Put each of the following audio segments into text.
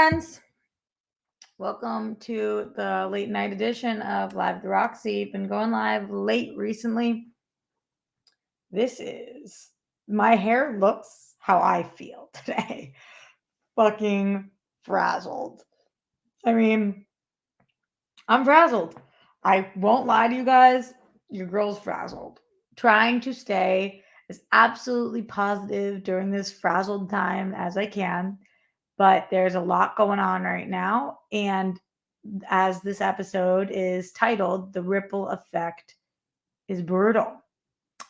friends. Welcome to the late night edition of Live with Roxy. Been going live late recently. This is my hair looks how I feel today. Fucking frazzled. I mean, I'm frazzled. I won't lie to you guys. Your girl's frazzled. Trying to stay as absolutely positive during this frazzled time as I can. But there's a lot going on right now. And as this episode is titled, The Ripple Effect is Brutal.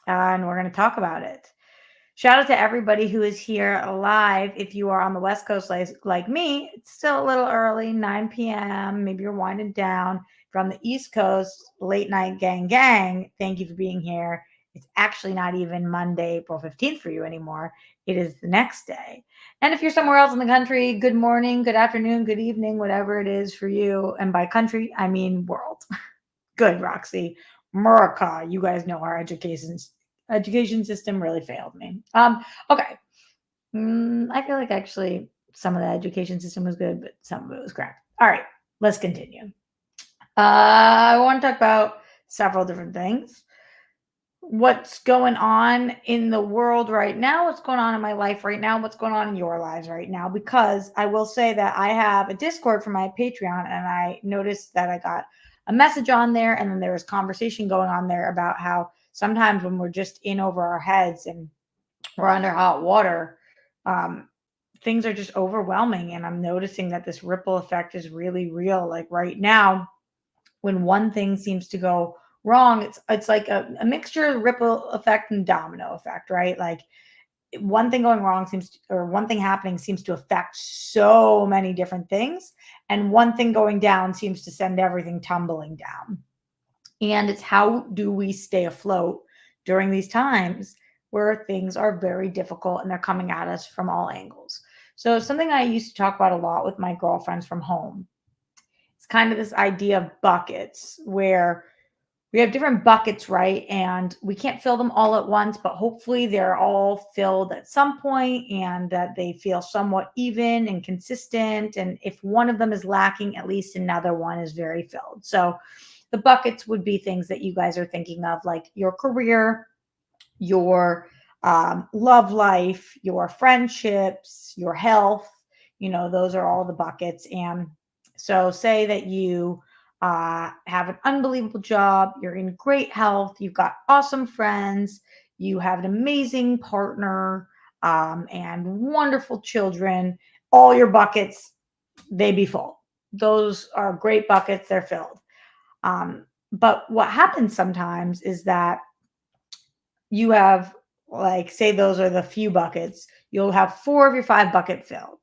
And we're going to talk about it. Shout out to everybody who is here live. If you are on the West Coast like me, it's still a little early, 9 p.m. Maybe you're winding down. If you're on the East Coast, late night gang, thank you for being here. It's actually not even Monday, April 15th for you anymore. It is the next day. And if you're somewhere else in the country, good morning, good afternoon, good evening, whatever it is for you. And by country, I mean world. Good, Roxy. America. You guys know our education system really failed me. Okay. I feel like actually some of the education system was good, but some of it was crap. All right, let's continue. I want to talk about several different things. What's going on in the world right now, what's going on in my life right now, what's going on in your lives right now, because I will say that I have a Discord for my Patreon, and I noticed that I got a message on there, and then there was conversation going on there about how sometimes when we're just in over our heads and we're under hot water, um, things are just overwhelming. And I'm noticing that this ripple effect is really real. Like right now, when one thing seems to go wrong, it's like a mixture of ripple effect and domino effect, right? Like one thing going wrong or one thing happening seems to affect so many different things, and one thing going down seems to send everything tumbling down. And it's how do we stay afloat during these times where things are very difficult and they're coming at us from all angles. So something I used to talk about a lot with my girlfriends from home, it's kind of this idea of buckets where we have different buckets, right? And we can't fill them all at once, but hopefully they're all filled at some point and that they feel somewhat even and consistent. And if one of them is lacking, at least another one is very filled. So the buckets would be things that you guys are thinking of, like your career, your love life, your friendships, your health. Those are all the buckets. And so, say that you have an unbelievable job, you're in great health, you've got awesome friends, you have an amazing partner, and wonderful children. All your buckets, they be full. Those are great buckets, they're filled. But what happens sometimes is that you have, like, say those are the few buckets, you'll have 4 of your 5 bucket filled.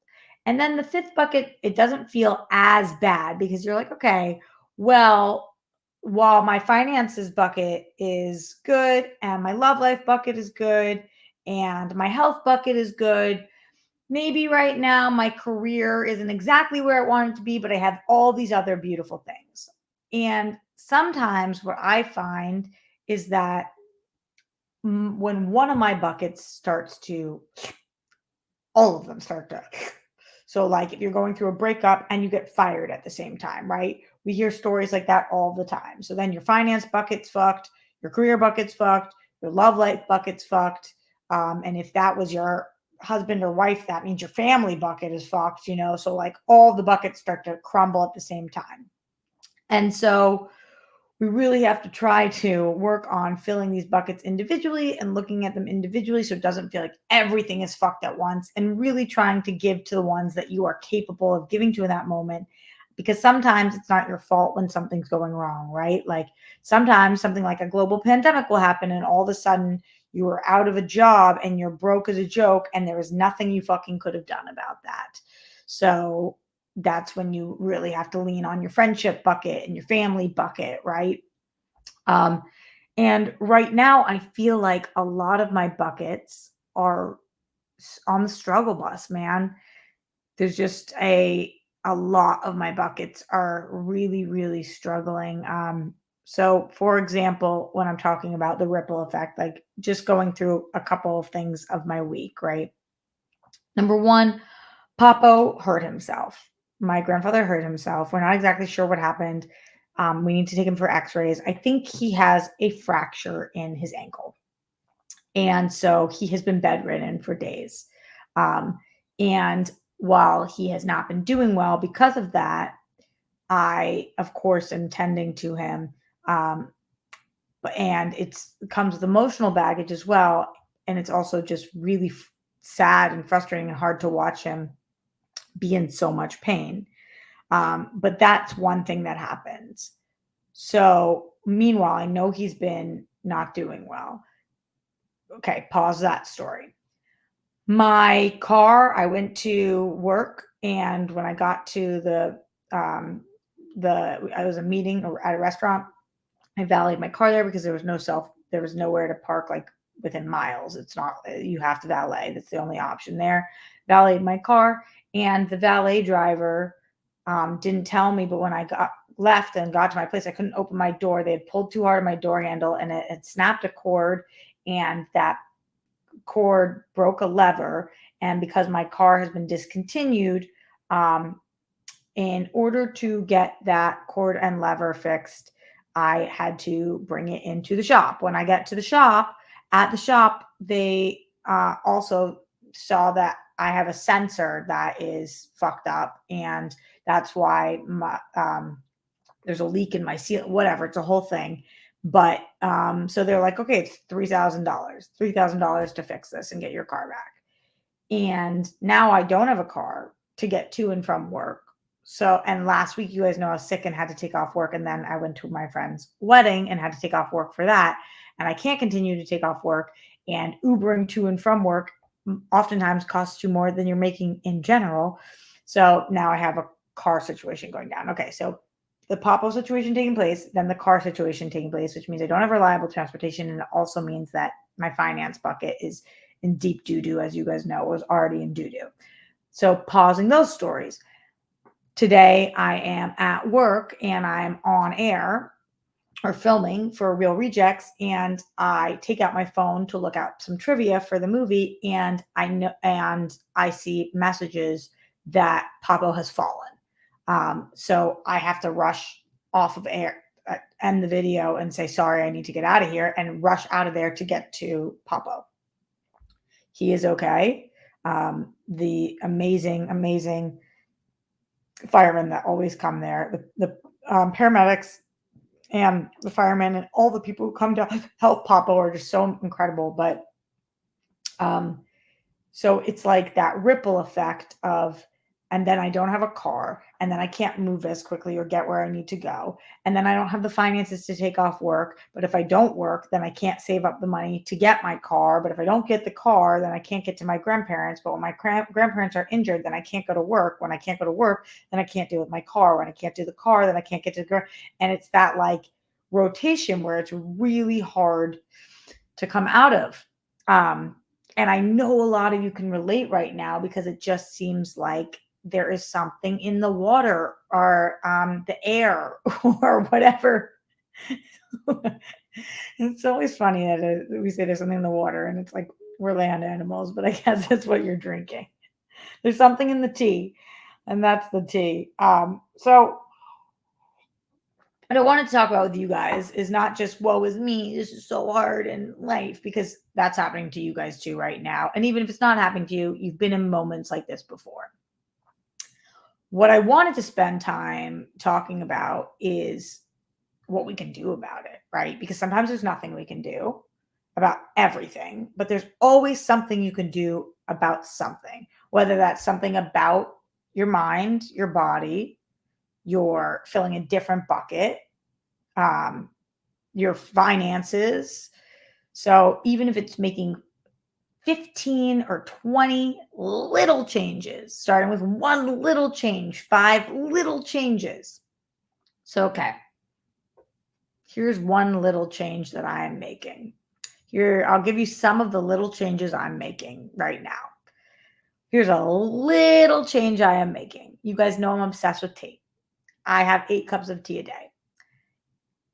And then the 5th bucket, it doesn't feel as bad because you're like, okay, well, while my finances bucket is good and my love life bucket is good and my health bucket is good, maybe right now my career isn't exactly where I want it to be, but I have all these other beautiful things. And sometimes what I find is that when one of my buckets starts to, all of them start to. So, like, if you're going through a breakup and you get fired at the same time, right? We hear stories like that all the time. So then your finance bucket's fucked, your career bucket's fucked, your love life bucket's fucked. And if that was your husband or wife, that means your family bucket is fucked. So, like, all the buckets start to crumble at the same time. And so we really have to try to work on filling these buckets individually and looking at them individually so it doesn't feel like everything is fucked at once, and really trying to give to the ones that you are capable of giving to in that moment. Because sometimes it's not your fault when something's going wrong, right? Like sometimes something like a global pandemic will happen and all of a sudden you are out of a job and you're broke as a joke and there is nothing you fucking could have done about that. So that's when you really have to lean on your friendship bucket and your family bucket, right? Um, and right now, I feel like a lot of my buckets are on the struggle bus, man. There's just a lot of my buckets are really, really struggling. So, for example, when I'm talking about the ripple effect, like just going through a couple of things of my week, right? Number one, Papo hurt himself. My grandfather hurt himself. We're not exactly sure what happened. We need to take him for x-rays. I think he has a fracture in his ankle. And so he has been bedridden for days. And while he has not been doing well because of that, I, of course, am tending to him. Um, and it comes with emotional baggage as well. And it's also just really sad and frustrating and hard to watch him be in so much pain. But that's one thing that happens. So, meanwhile, I know he's been not doing well. Okay, pause that story. My car, I went to work, and when I got to um, I was a meeting or at a restaurant. I valeted my car there because there was nowhere to park like within miles. It's not, you have to valet. That's the only option there. Valeted my car, and the valet driver didn't tell me, but when I got left and got to my place, I couldn't open my door. They had pulled too hard on my door handle, and it had snapped a cord, and that cord broke a lever. And because my car has been discontinued, um, in order to get that cord and lever fixed, I had to bring it into the shop. When I get to the shop, at the shop, they also saw that I have a sensor that is fucked up, and that's why there's a leak in my seal. Whatever, it's a whole thing. But so they're like, okay, it's $3,000 to fix this and get your car back. And now I don't have a car to get to and from work. So, and last week, you guys know I was sick and had to take off work. And then I went to my friend's wedding and had to take off work for that. And I can't continue to take off work. And Ubering to and from work oftentimes costs you more than you're making in general. So now I have a car situation going down. Okay, so the Popo situation taking place, then the car situation taking place, which means I don't have reliable transportation. And it also means that my finance bucket is in deep doo-doo, as you guys know, was already in doo-doo. So pausing those stories. Today I am at work and I'm on air or filming for Real Rejects, and I take out my phone to look at some trivia for the movie, and I see messages that Pablo has fallen. So I have to rush off of air, end the video, and say sorry, I need to get out of here, and rush out of there to get to Pablo. He is okay. The amazing firemen that always come there, the paramedics and the firemen and all the people who come to help Papa are just so incredible. But so it's like that ripple effect of, and then I don't have a car, and then I can't move as quickly or get where I need to go. And then I don't have the finances to take off work. But if I don't work, then I can't save up the money to get my car. But if I don't get the car, then I can't get to my grandparents. But when my grandparents are injured, then I can't go to work. When I can't go to work, then I can't deal with my car. When I can't do the car, then I can't get to the and it's that like rotation where it's really hard to come out of. And I know a lot of you can relate right now because it just seems like there is something in the water or the air or whatever. It's always funny that we say there's something in the water and it's like we're land animals, but I guess that's what you're drinking. There's something in the tea, and that's the tea. So what I wanted to talk about with you guys is not just woe is me, this is so hard in life, because that's happening to you guys too right now. And even if it's not happening to you, you've been in moments like this before. What I wanted to spend time talking about is what we can do about it, right? Because sometimes there's nothing we can do about everything, but there's always something you can do about something, whether that's something about your mind, your body, you're filling a different bucket, your finances. So even if it's making 15 or 20 little changes, starting with one little change, 5 little changes. So, okay, here's one little change that I am making. Here, I'll give you some of the little changes I'm making right now. Here's a little change I am making. You guys know I'm obsessed with tea. I have 8 cups of tea a day.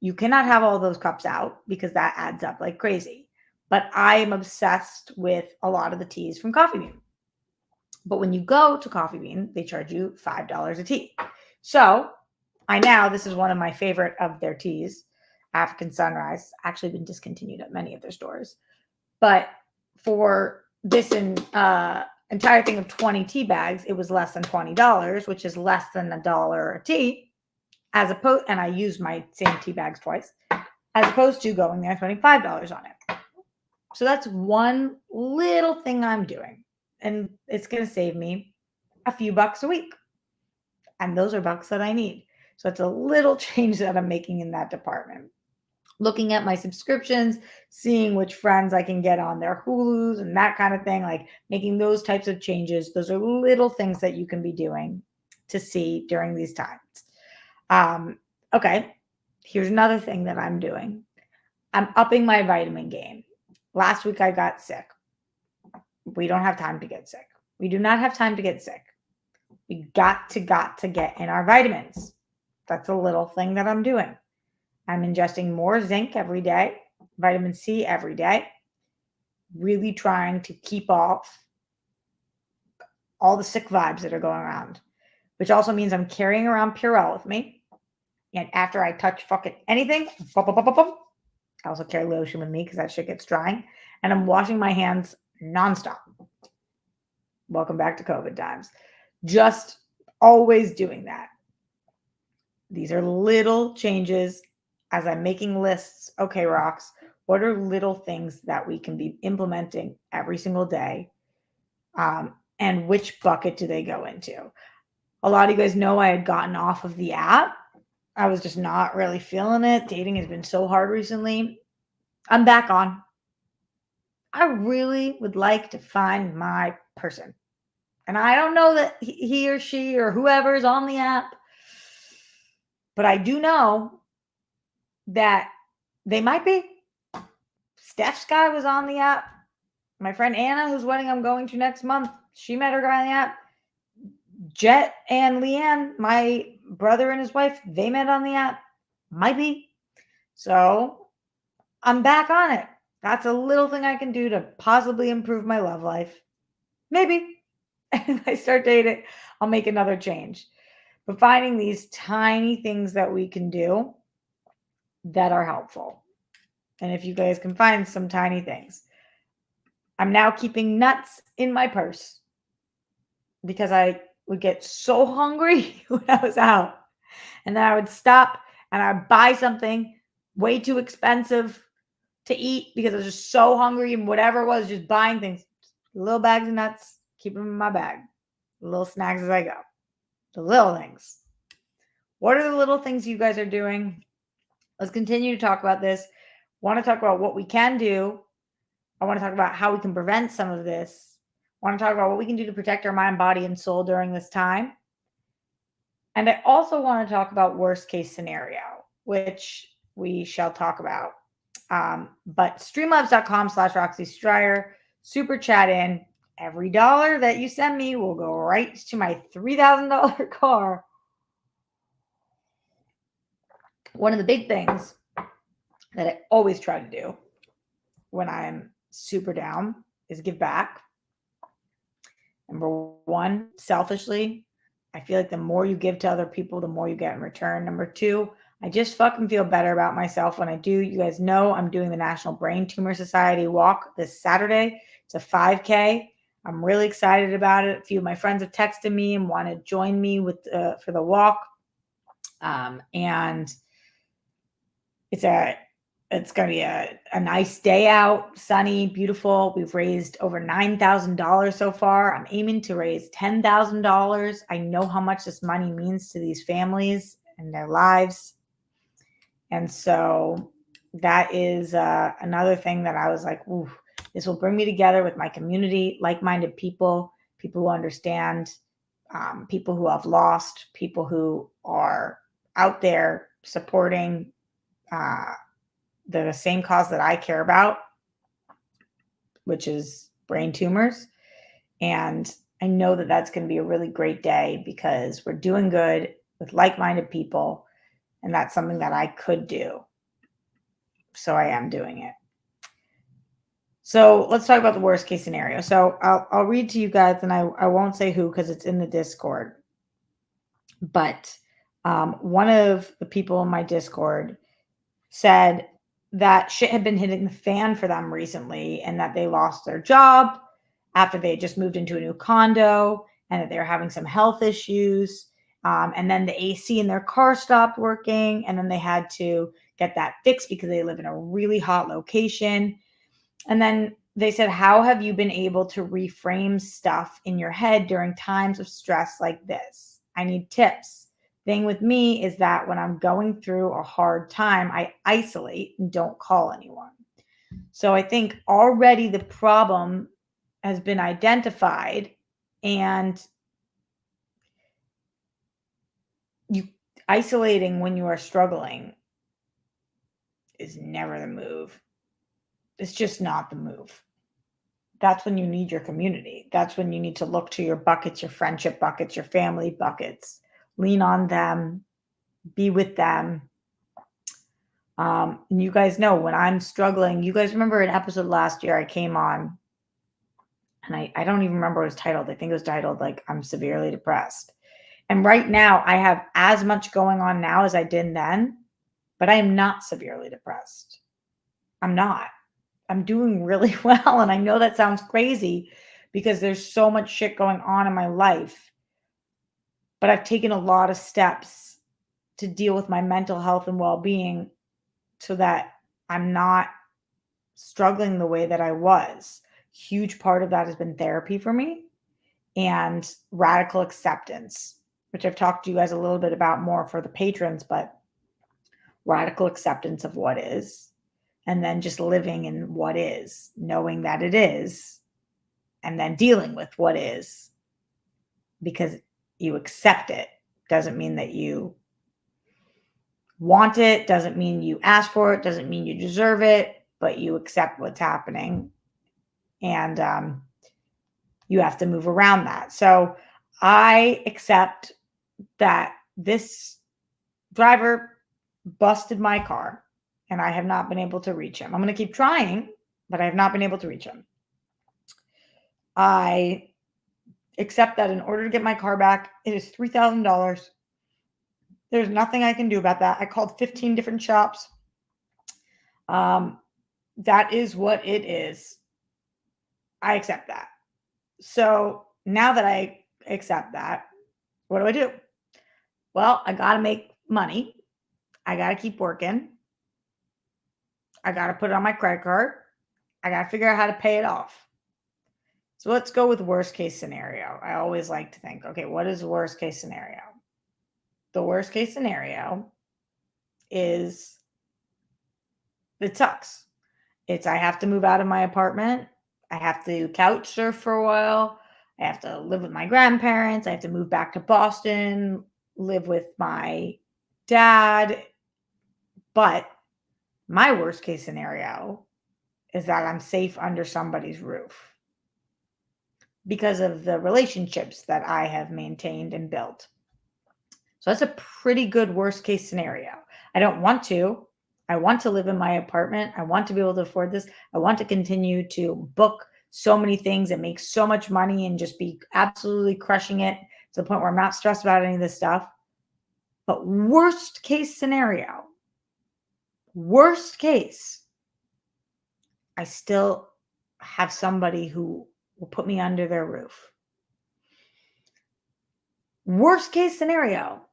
You cannot have all those cups out because that adds up like crazy. But I am obsessed with a lot of the teas from Coffee Bean. But when you go to Coffee Bean, they charge you $5 a tea. So this is one of my favorite of their teas, African Sunrise. Actually been discontinued at many of their stores. But for this entire thing of 20 tea bags, it was less than $20, which is less than $1 a tea. And I used my same tea bags twice, as opposed to going there and spending $5 on it. So that's one little thing I'm doing. And it's going to save me a few bucks a week. And those are bucks that I need. So it's a little change that I'm making in that department. Looking at my subscriptions, seeing which friends I can get on their Hulus and that kind of thing, like making those types of changes. Those are little things that you can be doing to see during these times. Okay, here's another thing that I'm doing. I'm upping my vitamin game. Last week I got sick. We don't have time to get sick. We do not have time to get sick. We got to get in our vitamins. That's a little thing that I'm doing. I'm ingesting more zinc every day, vitamin C every day, really trying to keep off all the sick vibes that are going around, which also means I'm carrying around Purell with me. And after I touch fucking anything, I also carry lotion with me because that shit gets drying. And I'm washing my hands nonstop. Welcome back to COVID times. Just always doing that. These are little changes as I'm making lists. Okay, Rocks, what are little things that we can be implementing every single day? And which bucket do they go into? A lot of you guys know I had gotten off of the app. I was just not really feeling it. Dating has been so hard recently. I'm back on. I really would like to find my person. And I don't know that he or she or whoever is on the app, but I do know that they might be. Steph's guy was on the app. My friend Anna, whose wedding I'm going to next month, she met her guy on the app. Jet and Leanne, my brother and his wife, they met on the app. Might be. So I'm back on it. That's a little thing I can do to possibly improve my love life. Maybe. And if I start dating, I'll make another change. But finding these tiny things that we can do that are helpful. And if you guys can find some tiny things. I'm now keeping nuts in my purse because I would get so hungry when I was out. And then I would stop and I'd buy something way too expensive to eat because I was just so hungry, and whatever it was, just buying things. Little bags of nuts, keep them in my bag. Little snacks as I go. The little things. What are the little things you guys are doing? Let's continue to talk about this. I want to talk about what we can do. I want to talk about how we can prevent some of this. I want to talk about what we can do to protect our mind, body, and soul during this time. And I also want to talk about worst case scenario, which we shall talk about. But streamlabs.com/Roxy Stryer, super chat in. Every dollar that you send me will go right to my $3,000 car. One of the big things that I always try to do when I'm super down is give back. Number one, selfishly, I feel like the more you give to other people, the more you get in return. Number two, I just fucking feel better about myself when I do. You guys know I'm doing the National Brain Tumor Society walk this Saturday. It's a 5K. I'm really excited about it. A few of my friends have texted me and want to join me for the walk. And it's going to be a nice day out, sunny, beautiful. We've raised over $9,000 so far. I'm aiming to raise $10,000. I know how much this money means to these families and their lives. And so that is another thing that I was like, ooh, this will bring me together with my community, like-minded people who understand, people who have lost, people who are out there supporting the same cause that I care about, which is brain tumors. And I know that that's going to be a really great day because we're doing good with like-minded people. And that's something that I could do. So I am doing it. So let's talk about the worst case scenario. So I'll read to you guys, and I won't say who because it's in the Discord. But one of the people in my Discord said that shit had been hitting the fan for them recently, and that they lost their job after they had just moved into a new condo, and that they were having some health issues. And then the AC in their car stopped working, and then they had to get that fixed because they live in a really hot location. And then they said, how have you been able to reframe stuff in your head during times of stress like this? I need tips. Thing with me is that when I'm going through a hard time, I isolate and don't call anyone. So I think already the problem has been identified, and you isolating when you are struggling is never the move. It's just not the move. That's when you need your community. That's when you need to look to your buckets, your friendship buckets, your family buckets. Lean on them, be with them. And you guys know when I'm struggling, you guys remember an episode last year I came on, and I don't even remember what it was titled. I think it was titled like I'm severely depressed. And right now I have as much going on now as I did then, but I am not severely depressed. I'm not. I'm doing really well. And I know that sounds crazy because there's so much shit going on in my life. But I've taken a lot of steps to deal with my mental health and well being so that I'm not struggling the way that I was. Huge part of that has been therapy for me and radical acceptance, which I've talked to you guys a little bit about more for the patrons, but radical acceptance of what is, and then just living in what is, knowing that it is, and then dealing with what is, because you accept it doesn't mean that you want it, doesn't mean you ask for it, doesn't mean you deserve it, but you accept what's happening. And you have to move around that. So I accept that this driver busted my car and I have not been able to reach him. I'm going to keep trying, but I have not been able to reach him. I accept that in order to get my car back, it is $3,000. There's nothing I can do about that. I called 15 different shops. That is what it is. I accept that. So now that I accept that, what do I do? Well, I got to make money. I got to keep working. I got to put it on my credit card. I got to figure out how to pay it off. So let's go with worst case scenario. I always like to think, okay, what is the worst case scenario? The worst case scenario is it sucks. It's I have to move out of my apartment. I have to couch surf for a while. I have to live with my grandparents. I have to move back to Boston, live with my dad. But my worst case scenario is that I'm safe under somebody's roof because of the relationships that I have maintained and built. So that's a pretty good worst case scenario. I don't want to. I want to live in my apartment. I want to be able to afford this. I want to continue to book so many things and make so much money and just be absolutely crushing it to the point where I'm not stressed about any of this stuff. But worst case scenario, worst case, I still have somebody who will put me under their roof. Worst case scenario,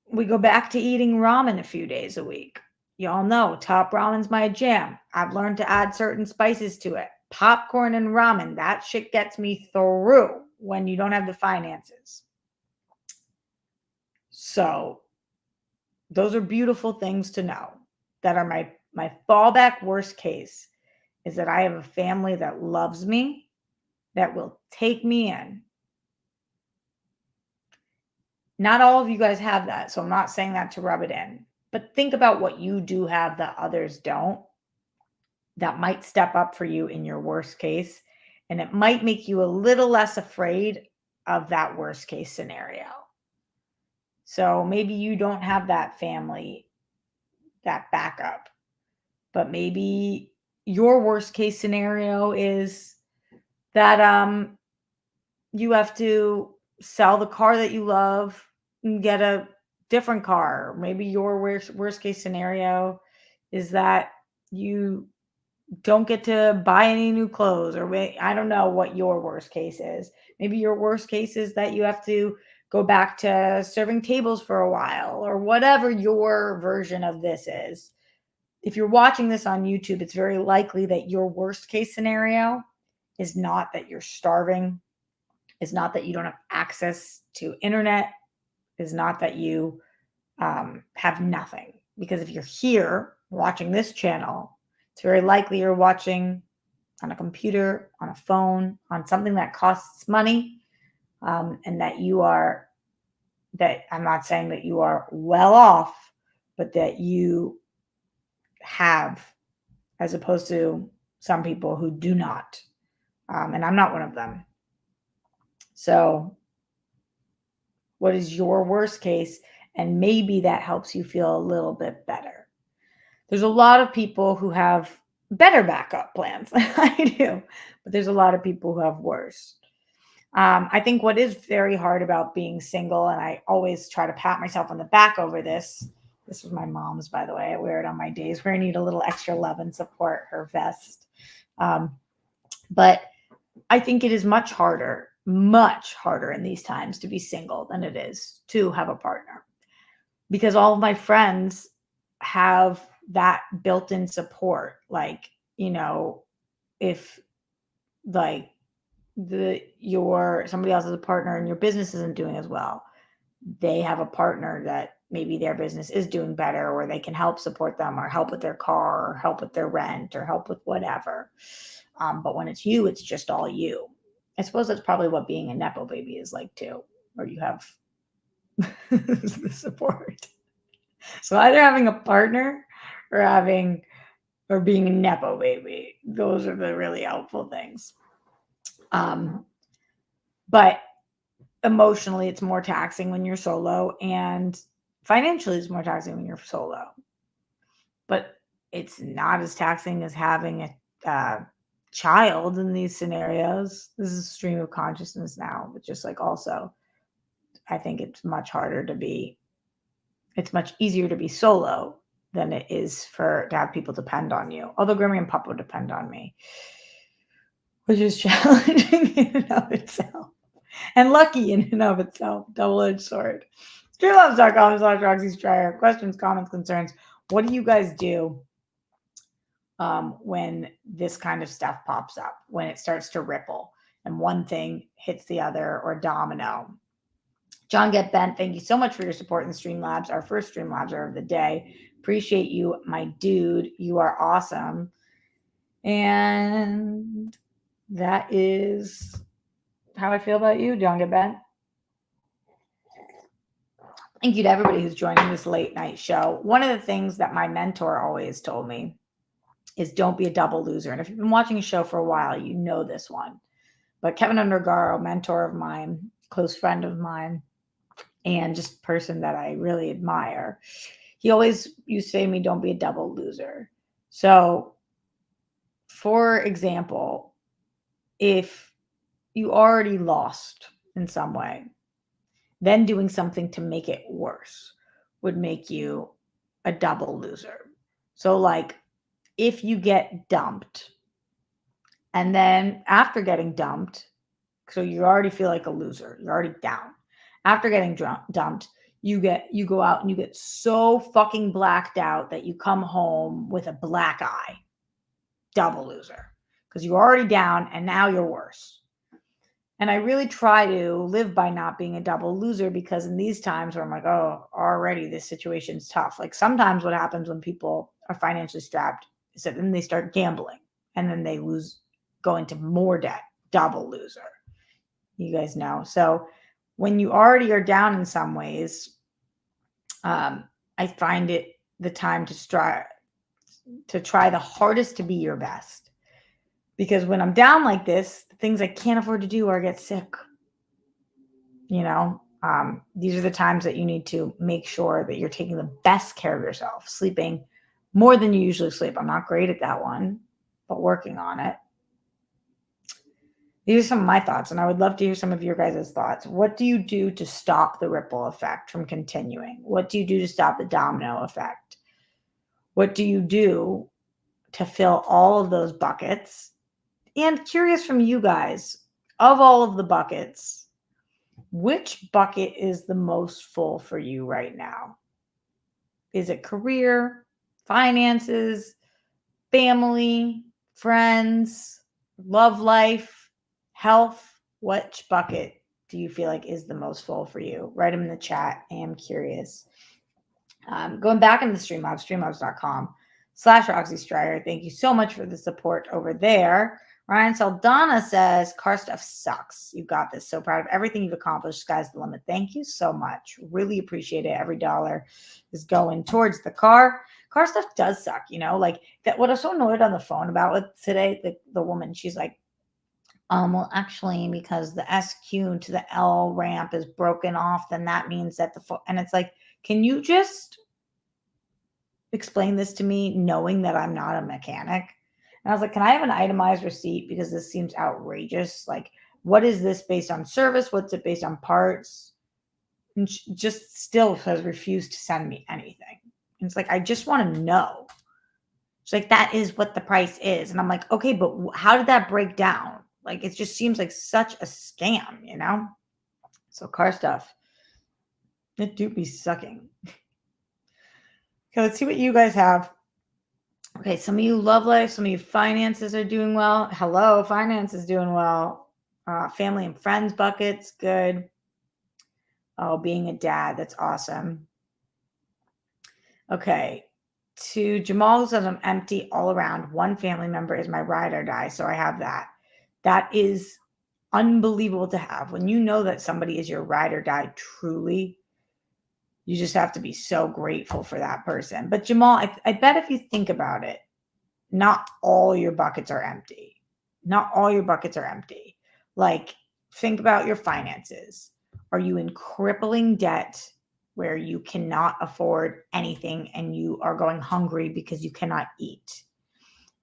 we go back to eating ramen a few days a week. Y'all know top ramen's my jam. I've learned to add certain spices to it. Popcorn and ramen, that shit gets me through when you don't have the finances. So those are beautiful things to know. That are my fallback worst case is that I have a family that loves me, that will take me in. Not all of you guys have that, so I'm not saying that to rub it in. But think about what you do have that others don't, that might step up for you in your worst case. And it might make you a little less afraid of that worst case scenario. So maybe you don't have that family, that backup, but maybe your worst case scenario is that you have to sell the car that you love and get a different car. Maybe your worst case scenario is that you don't get to buy any new clothes, or I don't know what your worst case is. Maybe your worst case is that you have to go back to serving tables for a while, or whatever your version of this is. If you're watching this on YouTube, it's very likely that your worst case scenario is not that you're starving, is not that you don't have access to internet, is not that you have nothing. Because if you're here watching this channel, it's very likely you're watching on a computer, on a phone, on something that costs money, and that I'm not saying that you are well off, but that you have, as opposed to some people who do not. And I'm not one of them. So what is your worst case? And maybe that helps you feel a little bit better. There's a lot of people who have better backup plans than I do, but there's a lot of people who have worse. I think what is very hard about being single, and I always try to pat myself on the back over this. This was my mom's, by the way. I wear it on my days where I need a little extra love and support, her vest. But I think it is much harder in these times to be single than it is to have a partner, because all of my friends have that built-in support. Like, if like somebody else has a partner and your business isn't doing as well, they have a partner that maybe their business is doing better, or they can help support them, or help with their car, or help with their rent, or help with whatever. But when it's you, it's just all you. I suppose that's probably what being a Nepo baby is like too, where you have the support. So either having a partner or being a Nepo baby, those are the really helpful things. But emotionally, it's more taxing when you're solo, and financially, it's more taxing when you're solo. But it's not as taxing as having a child in these scenarios. This is a stream of consciousness now, but just like also, I think it's much easier to be solo than it is to have people depend on you. Although Grimmy and Papa depend on me, which is challenging in and of itself, and lucky in and of itself. Double-edged sword. Streamlabs.com/RoxyStryer. Questions, comments, concerns. What do you guys do when this kind of stuff pops up, when it starts to ripple and one thing hits the other, or domino? John Get Bent, thank you so much for your support in Streamlabs, our first Streamlabser of the day. Appreciate you, my dude. You are awesome. And that is how I feel about you, John Get Bent. Thank you to everybody who's joining this late night show. One of the things that my mentor always told me is don't be a double loser. And if you've been watching a show for a while, you know this one. But Kevin Undergaro, mentor of mine, close friend of mine, and just person that I really admire, he always used to say to me, don't be a double loser. So, for example, if you already lost in some way, then doing something to make it worse would make you a double loser. So, like, if you get dumped, and then after getting dumped, so you already feel like a loser, you're already down. After getting dumped, you go out and you get so fucking blacked out that you come home with a black eye. Double loser. Because you're already down and now you're worse. And I really try to live by not being a double loser, because in these times where I'm like, oh, already this situation's tough. Like, sometimes what happens when people are financially strapped is that then they start gambling, and then they go into more debt. Double loser. You guys know. So when you already are down in some ways, I find it the time to try the hardest to be your best. Because when I'm down like this, the things I can't afford to do are get sick. These are the times that you need to make sure that you're taking the best care of yourself, sleeping more than you usually sleep. I'm not great at that one. but working on it. These are some of my thoughts, and I would love to hear some of your guys' thoughts. What do you do to stop the ripple effect from continuing? What do you do to stop the domino effect? What do you do to fill all of those buckets? And curious from you guys, of all of the buckets, which bucket is the most full for you right now? Is it career, finances, family, friends, love life, health? Which bucket do you feel like is the most full for you? Write them in the chat. I am curious. Going back into the Streamlabs, streamlabs.com/Roxy Striar. Thank you so much for the support over there. Ryan Saldana says, car stuff sucks. You got this. So proud of everything you've accomplished. Sky's the limit. Thank you so much. Really appreciate it. Every dollar is going towards the car. Car stuff does suck, like that. What I was so annoyed on the phone about with today, the woman, she's like, well, actually, because the SQ to the L ramp is broken off, then that means that and it's like, can you just explain this to me knowing that I'm not a mechanic? And I was like, can I have an itemized receipt? Because this seems outrageous. Like, what is this based on service? What's it based on parts? And she just still has refused to send me anything. And it's like, I just want to know. She's like, that is what the price is. And I'm like, okay, but how did that break down? Like, it just seems like such a scam, So car stuff, it do be sucking. Okay, let's see what you guys have. Okay, some of you love life, some of you finances are doing well. Hello, finance is doing well. Family and friends buckets, good. Oh, being a dad, that's awesome. Okay, to Jamal, who says I'm empty all around. One family member is my ride or die, so I have that. That is unbelievable to have. When you know that somebody is your ride or die, truly, you just have to be so grateful for that person. But Jamal, I bet if you think about it, not all your buckets are empty. Not all your buckets are empty. Like, think about your finances. Are you in crippling debt where you cannot afford anything and you are going hungry because you cannot eat?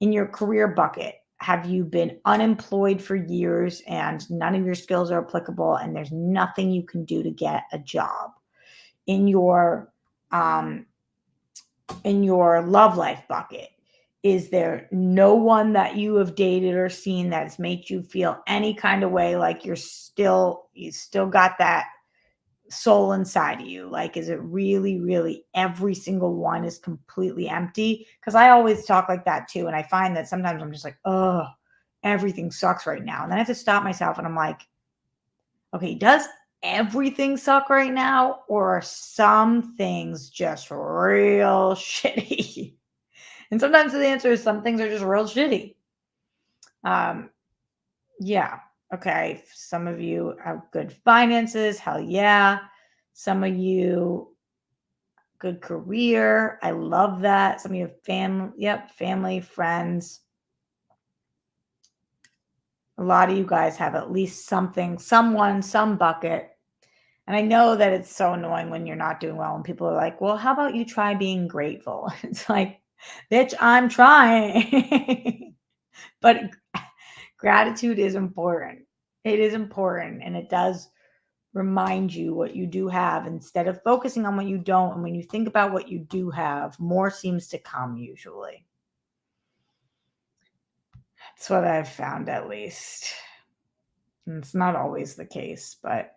In your career bucket, have you been unemployed for years and none of your skills are applicable and there's nothing you can do to get a job? In your love life bucket, is there no one that you have dated or seen that's made you feel any kind of way, like you still got that soul inside of you? Like, is it really, really every single one is completely empty? Because I always talk like that too. And I find that sometimes I'm just like, oh, everything sucks right now. And then I have to stop myself and I'm like, okay, does everything suck right now? Or are some things just real shitty? And sometimes the answer is some things are just real shitty. Yeah. Okay. Some of you have good finances. Hell yeah. Some of you, good career. I love that. Some of you have family. Yep. Family, friends. A lot of you guys have at least something, someone, some bucket. And I know that it's so annoying when you're not doing well and people are like, well, how about you try being grateful? It's like, bitch, I'm trying. But gratitude is important. It is important. And it does remind you what you do have instead of focusing on what you don't. And when you think about what you do have, more seems to come usually. That's what I've found, at least. And it's not always the case, but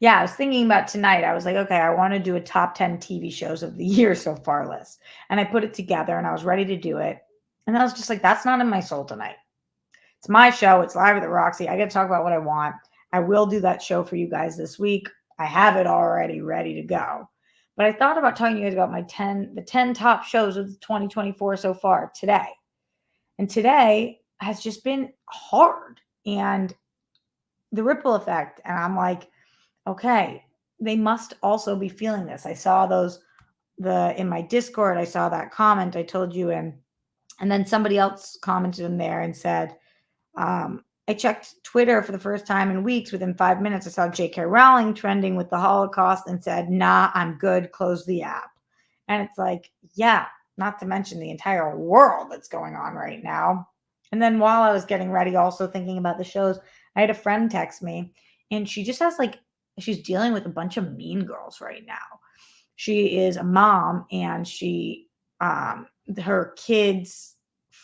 yeah, I was thinking about tonight. I was like, okay, I want to do a top 10 TV shows of the year so far list. And I put it together and I was ready to do it. And I was just like, that's not in my soul tonight. It's my show. It's Live at the Roxy. I get to talk about what I want. I will do that show for you guys this week. I have it already ready to go. But I thought about telling you guys about the 10 top shows of 2024 so far today. And today has just been hard. And the ripple effect. And I'm like, okay, they must also be feeling this. I saw in my Discord, I saw that comment I told you in, and then somebody else commented in there and said, I checked Twitter for the first time in weeks. Within 5 minutes, I saw J.K. Rowling trending with the Holocaust and said, nah, I'm good. Close the app. And it's like, yeah, not to mention the entire world that's going on right now. And then while I was getting ready, also thinking about the shows, I had a friend text me, and she just has like, she's dealing with a bunch of mean girls right now. She is a mom, and um, her kids,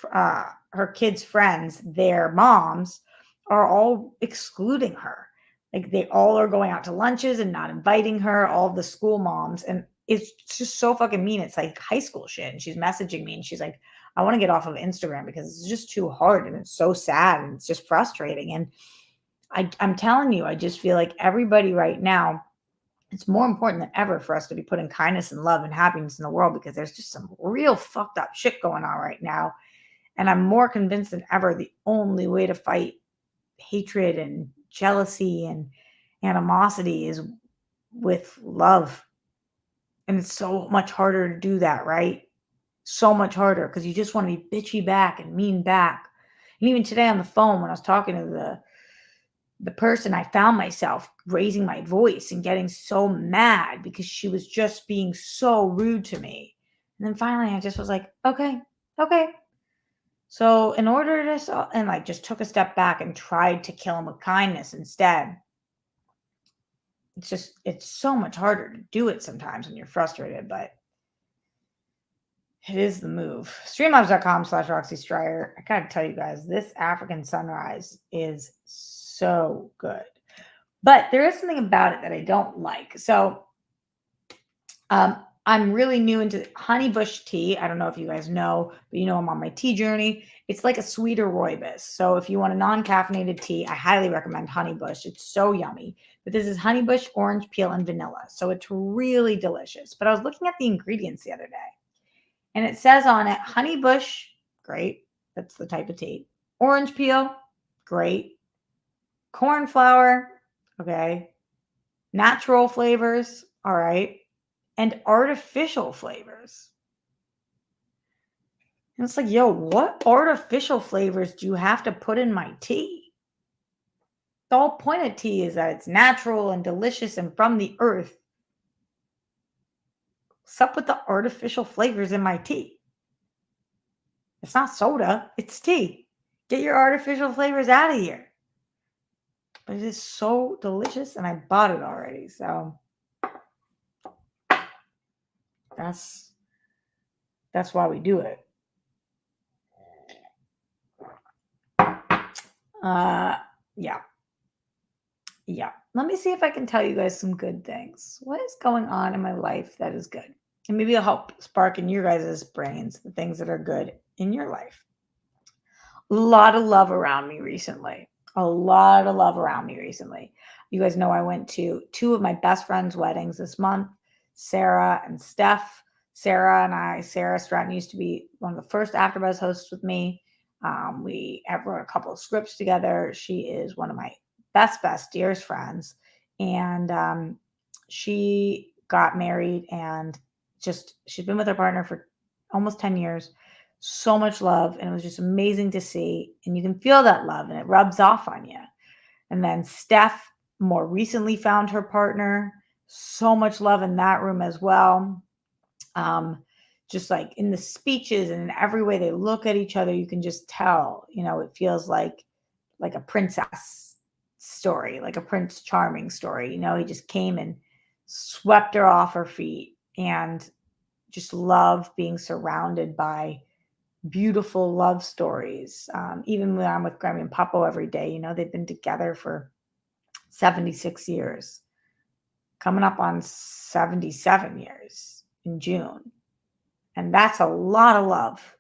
her kids' friends, their moms are all excluding her. Like they all are going out to lunches and not inviting her, all the school moms. And it's just so fucking mean. It's like high school shit. And she's messaging me and she's like, I want to get off of Instagram because it's just too hard and it's so sad and it's just frustrating. And I'm telling you, I just feel like everybody right now, it's more important than ever for us to be putting kindness and love and happiness in the world, because there's just some real fucked up shit going on right now. And I'm more convinced than ever the only way to fight hatred and jealousy and animosity is with love. And it's so much harder to do that, right? So much harder because you just want to be bitchy back and mean back. And even today on the phone, when I was talking to the person, I found myself raising my voice and getting so mad because she was just being so rude to me. And then finally I just was like, okay, okay. So in order to, and like just took a step back and tried to kill him with kindness instead. It's so much harder to do it sometimes when you're frustrated, but it is the move. Streamlabs.com/Roxy Stryer. I gotta tell you guys, this African sunrise is so good. But there is something about it that I don't like. So I'm really new into honeybush tea. I don't know if you guys know, but you know I'm on my tea journey. It's like a sweeter rooibos. So if you want a non-caffeinated tea, I highly recommend honeybush. It's so yummy. But this is honeybush, orange peel, and vanilla. So it's really delicious. But I was looking at the ingredients the other day, and it says on it, honeybush, great. That's the type of tea. Orange peel, great. Corn flour, okay. Natural flavors, all right. And artificial flavors. And it's like, yo, what artificial flavors do you have to put in my tea? The whole point of tea is that it's natural and delicious and from the earth. What's up with the artificial flavors in my tea? It's not soda, it's tea. Get your artificial flavors out of here. But it is so delicious, and I bought it already. So that's why we do it. Yeah. Let me see if I can tell you guys some good things. What is going on in my life that is good? And maybe it'll help spark in your guys' brains the things that are good in your life. A lot of love around me recently. You guys know I went to two of my best friends' weddings this month, Sarah and Steph. Sarah Stratton used to be one of the first AfterBuzz hosts with me. We have wrote a couple of scripts together. She is one of my best, dearest friends. And she got married, and she's been with her partner for almost 10 years. So much love, and it was just amazing to see. And you can feel that love, and it rubs off on you. And then Steph more recently found her partner. So much love in that room as well. Just like in the speeches and in every way they look at each other, you can just tell, it feels like a princess story, like a Prince Charming story. He just came and swept her off her feet, and just love being surrounded by beautiful love stories. Even when I'm with Grammy and Papo every day, they've been together for 76 years, coming up on 77 years in June. And that's a lot of love,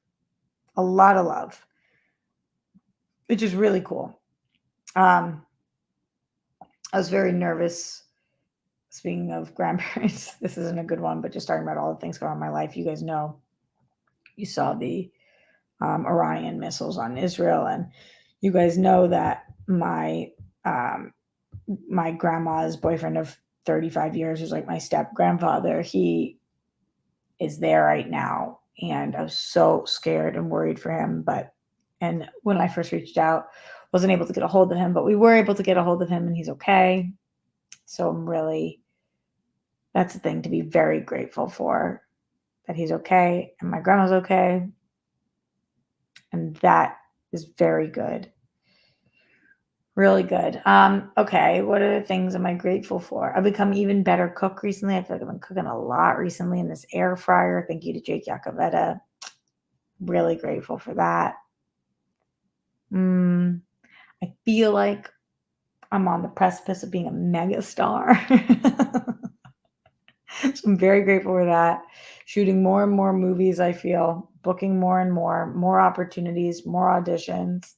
which is really cool. I was very nervous. Speaking of grandparents, this isn't a good one, but just talking about all the things going on in my life. You guys know, you saw the Iranian missiles on Israel, and you guys know that my grandma's boyfriend of 35 years, who's like my step grandfather, he is there right now, and I was so scared and worried for him. And when I first reached out, wasn't able to get a hold of him, but we were able to get a hold of him, and he's okay. So that's the thing to be very grateful for, that he's okay and my grandma's okay. And that is very good. Really good. Okay, what other things am I grateful for? I've become even better cook recently. I feel like I've been cooking a lot recently in this air fryer. Thank you to Jake Yacovetta. Really grateful for that. I feel like I'm on the precipice of being a mega star. So I'm very grateful for that. Shooting more and more movies, I feel, booking more and more opportunities, more auditions.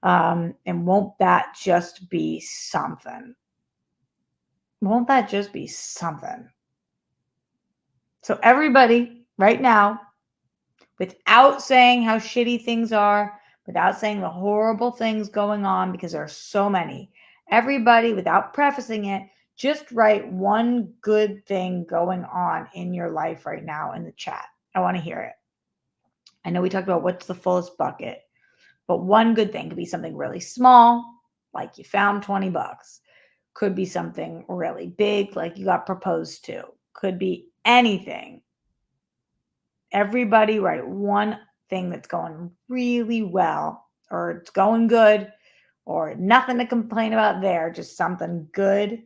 And won't that just be something? Won't that just be something? So, everybody, right now, without saying how shitty things are, without saying the horrible things going on, because there are so many, everybody, without prefacing it, just write one good thing going on in your life right now in the chat. I want to hear it. I know we talked about what's the fullest bucket, but one good thing could be something really small, like you found 20 bucks. Could be something really big, like you got proposed to. Could be anything. Everybody write one thing that's going really well, or it's going good, or nothing to complain about there, just something good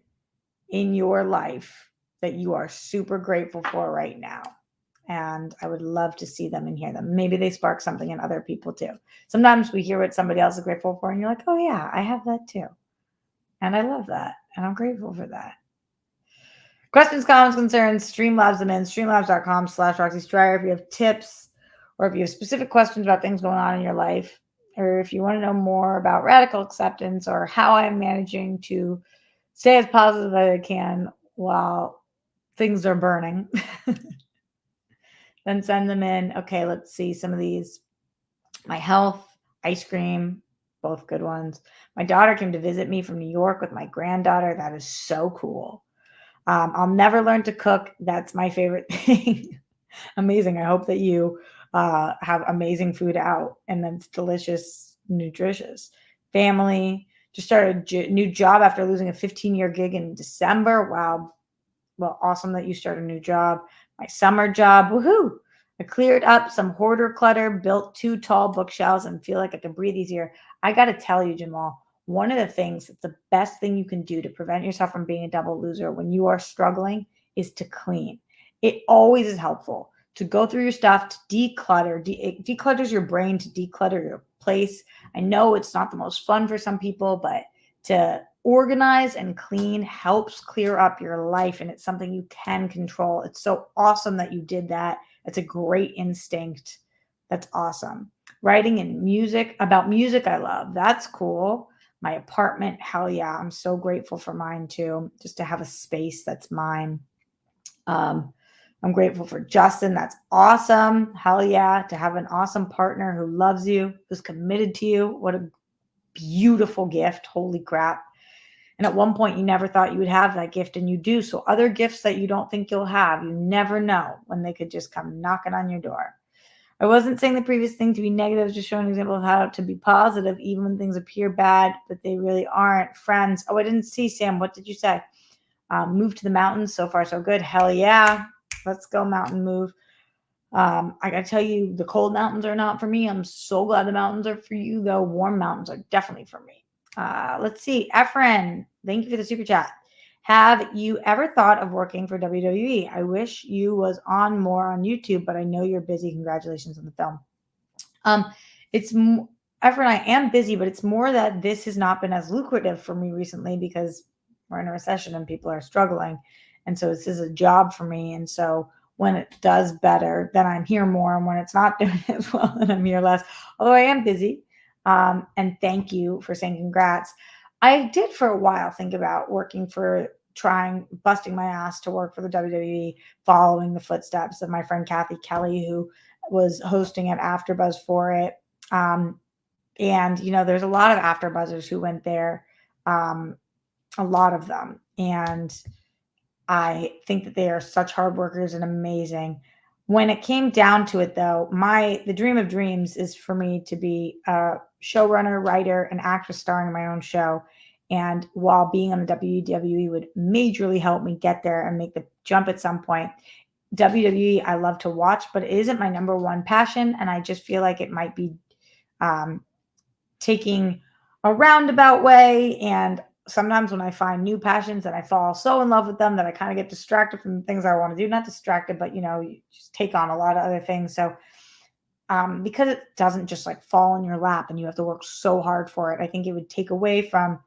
in your life that you are super grateful for right now. And I would love to see them and hear them. Maybe they spark something in other people too. Sometimes we hear what somebody else is grateful for, and you're like, oh, yeah, I have that too. And I love that. And I'm grateful for that. Questions, comments, concerns, Streamlabs them in. Streamlabs.com/Roxy Striar. If you have tips or if you have specific questions about things going on in your life, or if you want to know more about radical acceptance or how I'm managing to stay as positive as I can while things are burning, then send them in. Okay, let's see some of these. My health, ice cream, both good ones. My daughter came to visit me from New York with my granddaughter. That is so cool. I'll never learn to cook. That's my favorite thing. Amazing. I hope that you have amazing food out and then it's delicious, nutritious. Family. Just started a new job after losing a 15-year gig in December. Wow. Well, awesome that you started a new job. My summer job. Woohoo. I cleared up some hoarder clutter, built 2 tall bookshelves, and feel like I can breathe easier. I got to tell you, Jamal, one of the things that's the best thing you can do to prevent yourself from being a double loser when you are struggling is to clean. It always is helpful to go through your stuff, to declutter. It declutters your brain, to declutter your place. I know it's not the most fun for some people, but to organize and clean helps clear up your life, and it's something you can control. It's so awesome that you did that. It's a great instinct. That's awesome. Writing and music, about music I love. That's cool. My apartment, hell yeah. I'm so grateful for mine too, just to have a space that's mine. I'm grateful for Justin. That's awesome. Hell yeah. To have an awesome partner who loves you, who's committed to you. What a beautiful gift. Holy crap. And at one point, you never thought you would have that gift, and you do. So other gifts that you don't think you'll have, you never know when they could just come knocking on your door. I wasn't saying the previous thing to be negative, just showing an example of how to be positive, even when things appear bad, but they really aren't. Friends. Oh, I didn't see, Sam. What did you say? Move to the mountains. So far, so good. Hell yeah. Let's go mountain move. I got to tell you, the cold mountains are not for me. I'm so glad the mountains are for you, though. Warm mountains are definitely for me. Let's see. Efren, thank you for the super chat. Have you ever thought of working for WWE? I wish you was on more on YouTube, but I know you're busy. Congratulations on the film. It's Efren, I am busy, but it's more that this has not been as lucrative for me recently because we're in a recession and people are struggling. And so this is a job for me. And so when it does better, then I'm here more. And when it's not doing as well, then I'm here less. Although I am busy. And thank you for saying congrats. I did for a while think about busting my ass to work for the WWE, following the footsteps of my friend Kathy Kelly, who was hosting at AfterBuzz for it. And, there's a lot of AfterBuzzers who went there, a lot of them. And I think that they are such hard workers and amazing. When it came down to it, though, the dream of dreams is for me to be a showrunner, writer, and actress starring in my own show. And while being on the WWE would majorly help me get there and make the jump at some point, WWE I love to watch, but it isn't my number one passion. And I just feel like it might be taking a roundabout way. And sometimes when I find new passions and I fall so in love with them that I kind of get distracted from the things I want to do. Not distracted, but you just take on a lot of other things. So because it doesn't just like fall in your lap and you have to work so hard for it, I think it would take away from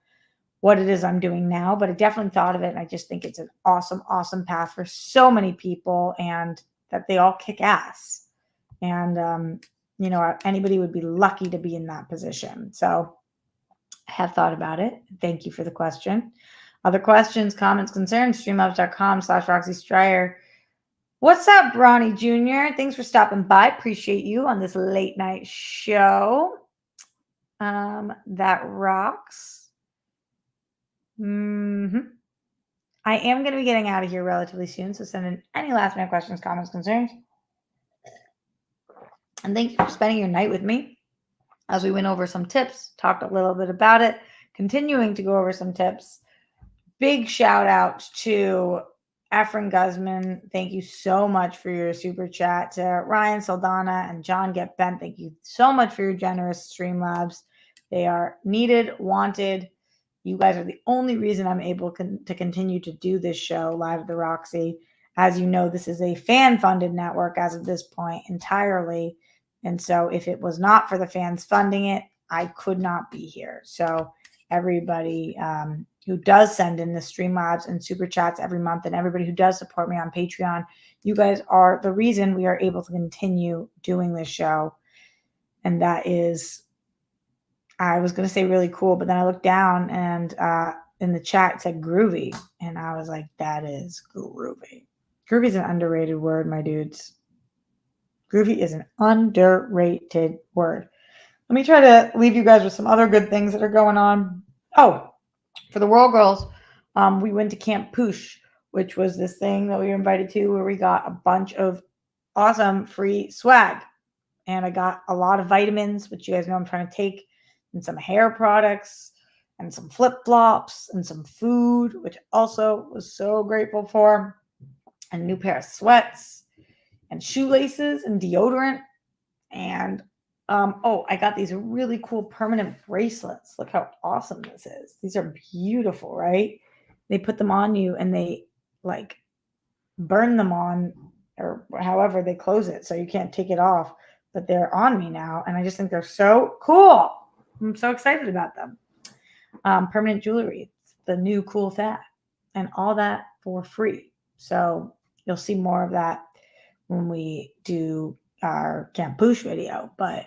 what it is I'm doing now. But I definitely thought of it, and I just think it's an awesome, awesome path for so many people, and that they all kick ass. And anybody would be lucky to be in that position. So I have thought about it. Thank you for the question. Other questions, comments, concerns, streamlabs.com/Roxy Stryer. What's up, Ronnie Jr.? Thanks for stopping by. Appreciate you on this late night show. That rocks. I am going to be getting out of here relatively soon, so send in any last minute questions, comments, concerns. And thank you for spending your night with me as we went over some tips, talked a little bit about it, continuing to go over some tips. Big shout out to Efren Guzman. Thank you so much for your super chat. To Ryan Saldana and John Get Bent, thank you so much for your generous Streamlabs. They are needed, wanted. You guys are the only reason I'm able to continue to do this show, Live at the Roxy. As you know, this is a fan-funded network as of this point entirely. And so if it was not for the fans funding it, I could not be here. So everybody who does send in the Streamlabs and super chats every month, and everybody who does support me on Patreon, you guys are the reason we are able to continue doing this show. And that is, I was going to say really cool, but then I looked down and in the chat it said groovy. And I was like, that is groovy. Groovy is an underrated word, my dudes. Groovy is an underrated word. Let me try to leave you guys with some other good things that are going on. Oh, for the World Girls, we went to Camp Poosh, which was this thing that we were invited to where we got a bunch of awesome free swag. And I got a lot of vitamins, which you guys know I'm trying to take, and some hair products, and some flip-flops, and some food, which also was so grateful for, and a new pair of sweats, and shoelaces, and deodorant, and I got these really cool permanent bracelets. Look how awesome this is. These are beautiful, right? They put them on you and they like burn them on, or however they close it, so you can't take it off, but they're on me now. And I just think they're so cool. I'm so excited about them. Permanent jewelry, the new cool fad, and all that for free. So you'll see more of that when we do our Camp Poosh video, but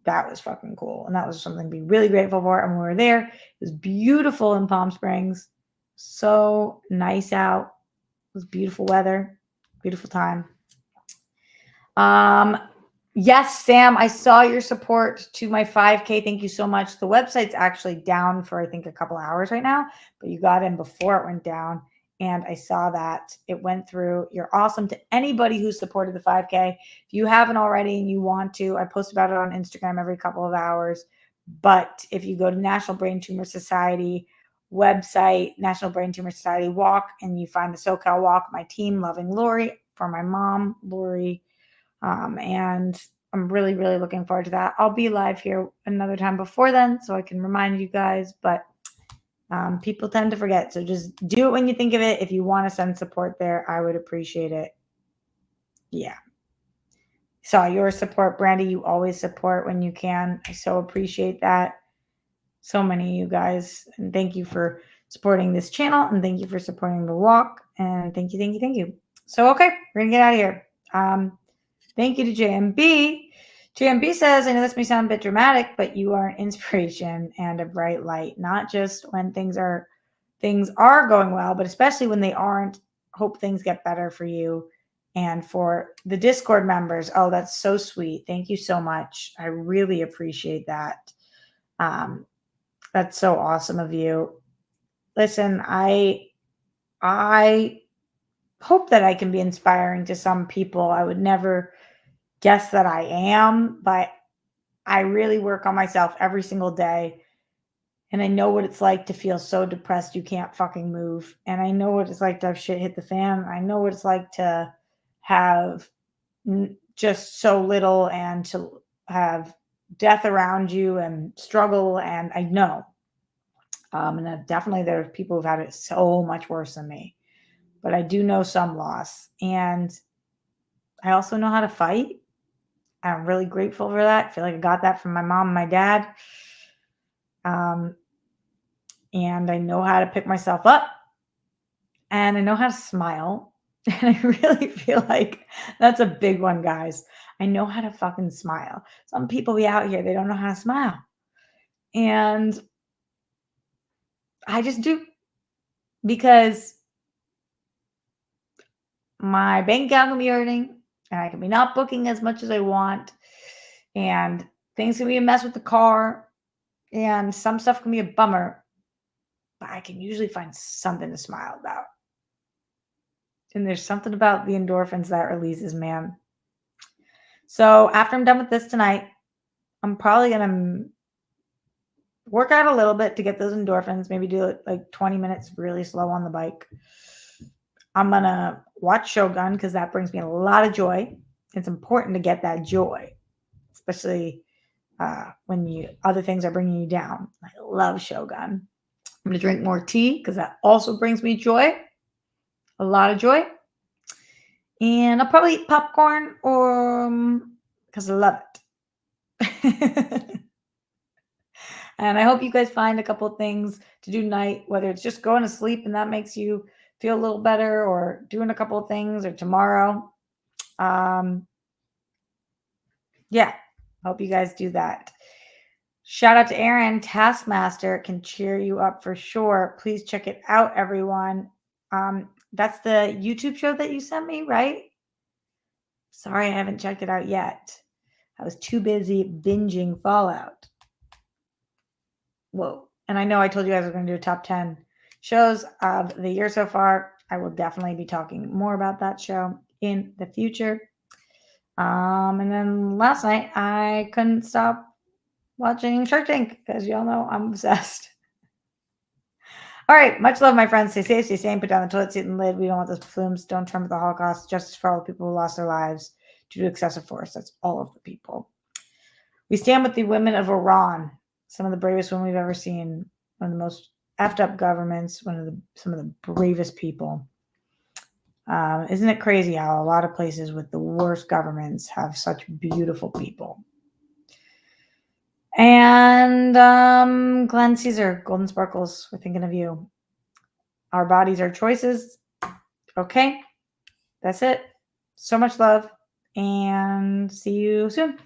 that was fucking cool. And that was something to be really grateful for. And when we were there, it was beautiful in Palm Springs. So nice out. It was beautiful weather, beautiful time. Yes, Sam, I saw your support to my 5K. Thank you so much. The website's actually down for, I think, a couple hours right now, but you got in before it went down. And I saw that it went through. You're awesome. To anybody who supported the 5K. If you haven't already and you want to, I post about it on Instagram every couple of hours. But if you go to National Brain Tumor Society website, National Brain Tumor Society Walk, and you find the SoCal Walk, my team, Loving Lori, for my mom, Lori. And I'm really, really looking forward to that. I'll be live here another time before then so I can remind you guys. But people tend to forget. So just do it when you think of it. If you want to send support there, I would appreciate it. Yeah. Saw your support, Brandy. You always support when you can. I so appreciate that. So many of you guys. And thank you for supporting this channel. And thank you for supporting the walk. And thank you, thank you, thank you. So, okay, we're going to get out of here. Thank you to JMB. JMB says, I know this may sound a bit dramatic, but you are an inspiration and a bright light, not just when things are going well, but especially when they aren't. Hope things get better for you. And for the Discord members, oh, that's so sweet. Thank you so much. I really appreciate that. That's so awesome of you. Listen, I hope that I can be inspiring to some people. I would never guess that I am, but I really work on myself every single day. And I know what it's like to feel so depressed you can't fucking move. And I know what it's like to have shit hit the fan. I know what it's like to have just so little and to have death around you and struggle. And I know, and definitely there's people who've had it so much worse than me, but I do know some loss. And I also know how to fight. I'm really grateful for that. I feel like I got that from my mom and my dad. And I know how to pick myself up and I know how to smile. And I really feel like that's a big one, guys. I know how to fucking smile. Some people be out here, they don't know how to smile. And I just do, because my bank account can be hurting and I can be not booking as much as I want. And things can be a mess with the car. And some stuff can be a bummer. But I can usually find something to smile about. And there's something about the endorphins that releases, man. So after I'm done with this tonight, I'm probably going to work out a little bit to get those endorphins, maybe do it like 20 minutes really slow on the bike. I'm going to watch Shogun because that brings me a lot of joy. It's important to get that joy, especially when other things are bringing you down. I love Shogun. I'm going to drink more tea because that also brings me joy, a lot of joy. And I'll probably eat popcorn or because I love it. And I hope you guys find a couple things to do tonight, whether it's just going to sleep and that makes you feel a little better, or doing a couple of things, or tomorrow. Yeah, hope you guys do that. Shout out to Aaron. Taskmaster can cheer you up for sure. Please check it out, everyone. That's the YouTube show that you sent me, right? Sorry, I haven't checked it out yet. I was too busy binging Fallout. Whoa. And I know I told you guys I was going to do a top 10 shows of the year so far. I will definitely be talking more about that show in the future. And then last night, I couldn't stop watching Shark Tank because y'all know I'm obsessed. All right. Much love, my friends. Stay safe, stay sane. Put down the toilet seat and lid. We don't want those flumes. Don't trump the Holocaust. Justice for all the people who lost their lives due to excessive force. That's all of the people. We stand with the women of Iran, some of the bravest women we've ever seen, one of the most effed up governments, some of the bravest people. Isn't it crazy how a lot of places with the worst governments have such beautiful people? And Glenn Caesar, Golden Sparkles, we're thinking of you. Our bodies are choices. Okay, that's it. So much love, and see you soon.